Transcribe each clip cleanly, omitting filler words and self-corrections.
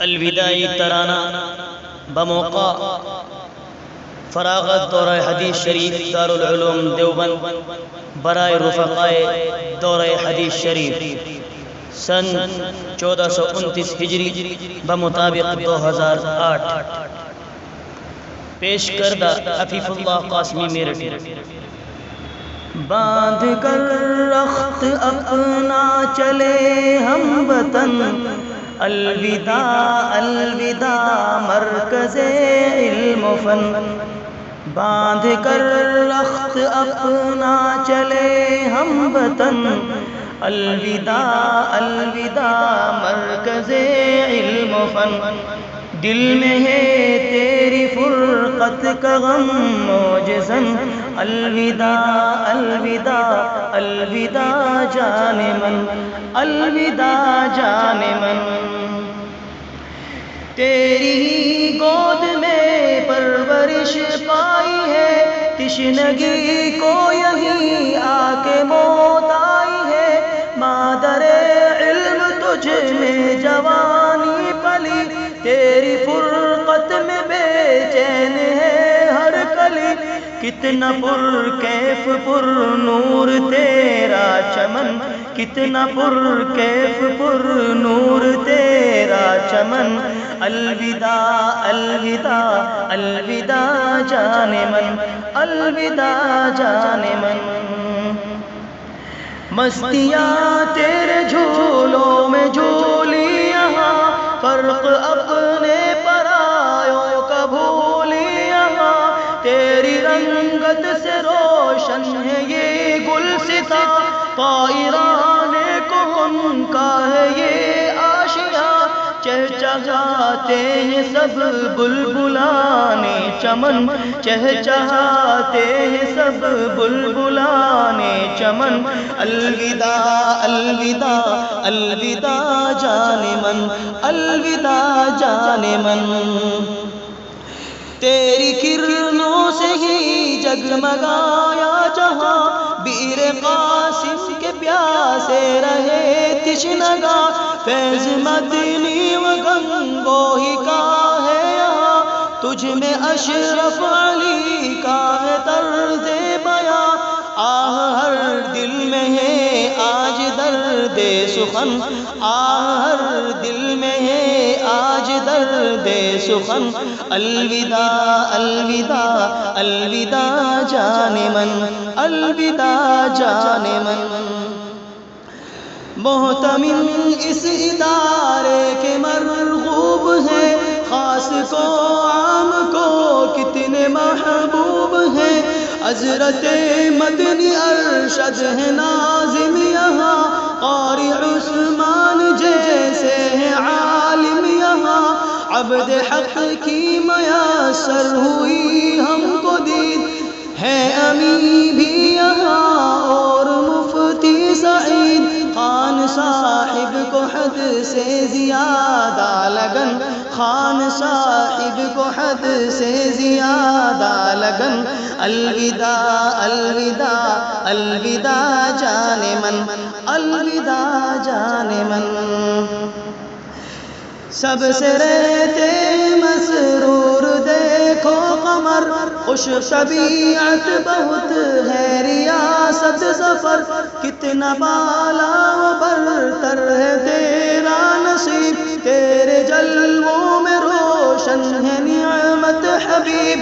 الوداعی ترانہ بموقع فراغت دورہ حدیث شریف دارالعلوم دیوبند برائے رفقائے دورہ حدیث شریف سن 1429 ہجری بمطابق 2008 پیش کردہ عفیف اللہ قاسمی میرٹھ۔ باندھ کر رخت اپنا چلے ہم وطن، الوداع الوداع مرکز علم و فن۔ باندھ کر رخت اپنا چلے ہم وطن، الوداع الوداع مرکز علم و فن۔ دل میں ہے تیری فرقت کا غم موجزن، الوداع الوداع الوداع جان من، الوداع جان من۔ تیری ہی گود میں پرورش پائی ہے، تشنگی کو یہیں آ کے موت آئی ہے۔ مادر علم تجھ میں جوانی پلی، تیری فرقت میں بے چین ہے ہر کلی۔ کتنا پر کیف پر نور تیرا چمن، کتنا پر کیف پر نور تیرا چمن۔ الوداع الوداع الوداع جان من، الوداع جان من۔ مستیاں تیرے جھولوں میں جھولی یہاں، فرق اپنے پرایوں کا بھولی یہاں۔ تیری رنگت سے روشن ہے یہ گلستاں، طائران کن کا ہے یہ آشیاں۔ چہچہاتے ہیں سب بلبلان چمن، چہچہاتے ہیں سب بلبلان چمن۔ الوداع الوداع الوداع جان من، الوداع جان من۔ تیری کرنوں سے ہی جگمگایا جہاں، بیر قاسم کے پیاسے رہے تشنگا۔ فیض مدنی و گنگوہی کا ہے یہاں، تجھ میں اشرف علی کا ہے طرز بیاں۔ آہ ہر دل میں ہے آج درد سخن، آہ ہر دل میں ہے آج درد سخن۔ الوداع الوداع الوداع جان من، الوداع جان من۔ محتمم اس ادارے کے مرغوب ہیں، خاص کو عام کو کتنے محبوب ہیں۔ حضرت مدنی ارشد ہے ناظم یہاں، قاری عثمان جیسے ہیں عالم یہاں۔ عبد حق کی میسر ہوئی ہم کو دید، ہے امی بھی یہاں اور مفتی سعید۔ خان صاحب کو حد سے زیادہ لگن، خان صاحب کو حد سے زیادہ لگن۔ الوداع الوداع الوداع جان من، الوداع جان من۔ سب سے رہتے مسرور دیکھو قمر، خوش طبیعت بہت ہے ریاست ظفر۔ کتنا بالا و برتر ہے تیرا نصیب، تیرے جلووں میں روشن ہے نعمت حبیب۔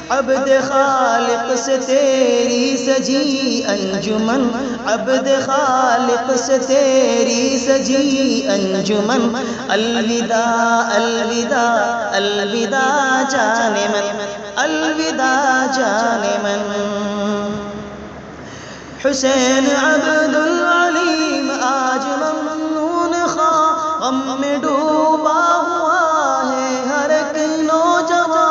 عبد خالق سے تیری سجی انجمن، عبد خالق سے تیری سجی انجمن۔ الوداع الوداع الوداع جان من، الوداع جان من۔ حسین عبد العلیم آج ممنون خواہ، غم میں ڈوبا ہوا ہے ہر ایک نوجواں۔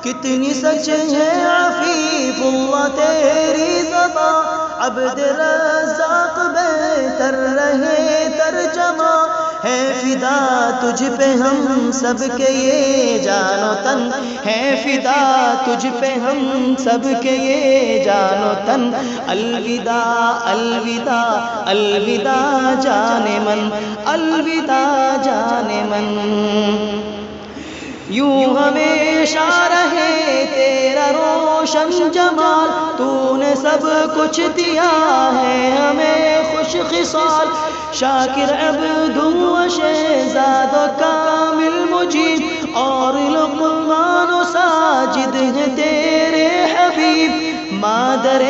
کتنی سچ ہے عفیف اللہ تیری زبان، عبد رزاق بہتر رہے ترجمہ۔ ہے فدا تجھ پہ ہم سب کے یہ جان و تن، ہے فدا تجھ پہ ہم سب کے یہ جان و تن، الوداع الوداع الوداع جان من، الوداع جان من۔ یوں ہمیشہ رہے تیرا روشن جمال، تو نے سب کچھ دیا ہے ہمیں خوش خصال، شاکر عبد و شہزاد و کامل مجید، اور لقمان و ساجد ہیں تیرے حبیب، مادر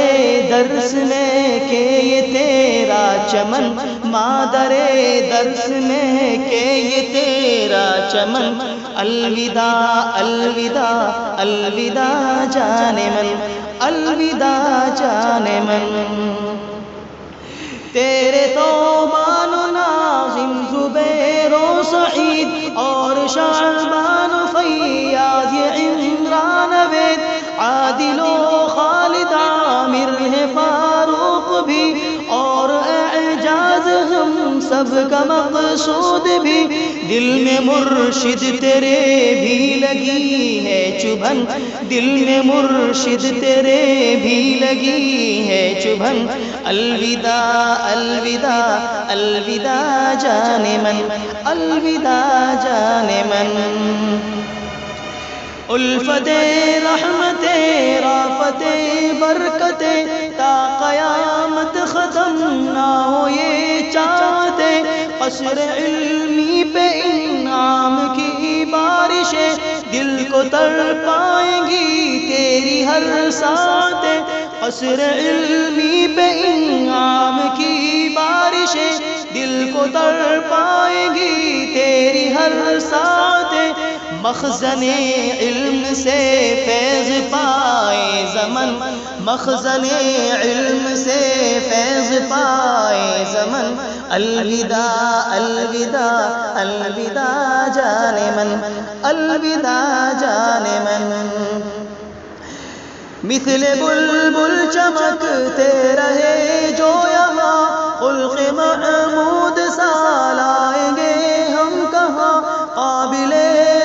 درس میں کہ یہ تیرا چمن، مادر درس میں کہ یہ تیرا چمن، الوداع الوداع الوداع جان من، الوداع جان من۔ تیرے توبان و ناظم زبیر و سعید، اور شعبان و فیاض یہ عمران عبید، عادل و خالد عامر ہے فاروق بھی، اور اعجاز ہم سب کا مقصود بھی، دل میں مرشد تیرے بھی لگی ہے چبھن، دل میں مرشد تیرے بھی لگی ہے چبھن، الوداع الوداع الوداع جان من، الوداع جان من۔ الفت رحمت رافت برکت تا قیامت ختم نہ ہو یہ چاہتے، قصر علمی پہ انعام کی بارشیں دل کو تڑپائیں گی تیری ہر ساعت، قصر علمی پہ انعام کی بارشیں دل کو تڑپائیں گی تیری ہر ساعت، مخزن علم سے فیض پائے زمن، مخزن علم سے فیض پائے زمن، الوداع الوداع الوداع جان من، الوداع جان من۔ مثل بلبل چمکتے رہے جو یہاں، خلق محمود سا لائیں گے ہم کہاں، قابل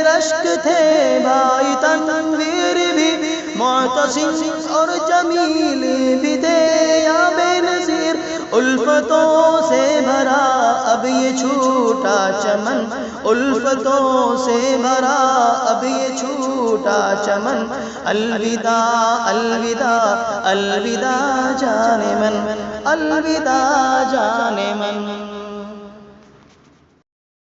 رشک تھے بھائی تنویر بھی، معتصم اور جمیل بھی تھے یا بے نظیر، الفتوں سے بھرا اب یہ چھوٹا چمن، الفتوں سے بھرا اب یہ چھوٹا چمن، الوداع الوداع الوداع جان من، الوداع جان من۔